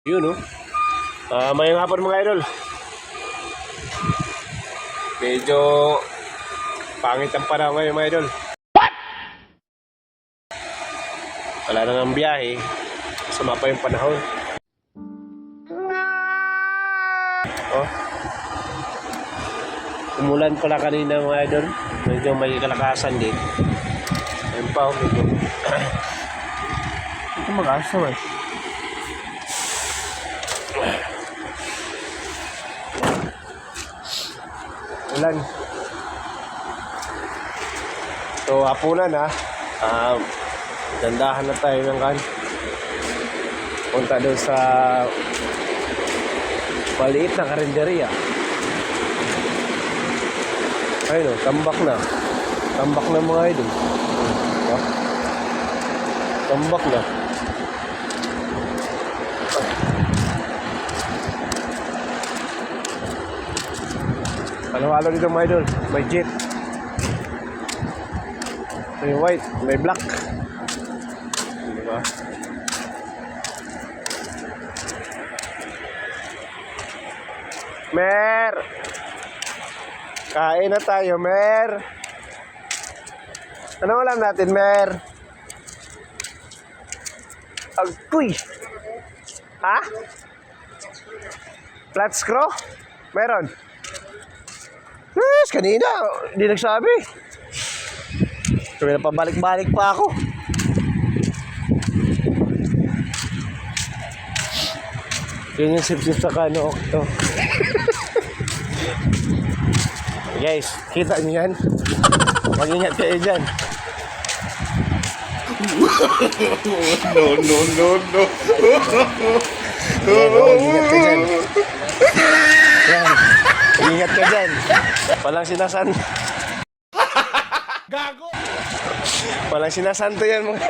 Yun, no? Mayang hapon mga idol. Medyo pangit ang panahon ngayon mga idol. Wala nang ang biyahe. Suma pa yung panahon. Oh. Umulan pala kanina mga idol. Medyo may kalakasan din. Ayun pa, medyo. Ito mag-asa eh. Ulan. So, hapunan ha. Dandahan na tayo ng kan. Punta doon sa maliit na karinderya. Ayun o, tambak na. Tambak na mga idol. Tambak na. Halo-halo dito mga idol. May jeep. May white. May black. Diba? Mer! Kain na tayo, Mer! Ano ulam natin, Mer? Agoy! Ha? Flat screw? Meron? Yes, kanina, hindi nagsabi. Kaya pabalik-balik pa ako. Yun yung sip-sip sa kano. Oh. Guys, kita niyo yan? Mag-ingat kayo dyan. No. Mag-ingat ka dyan. Yan. Ingat ka dyan. Walang sinasan. Gago! Walang sinasanto yan mga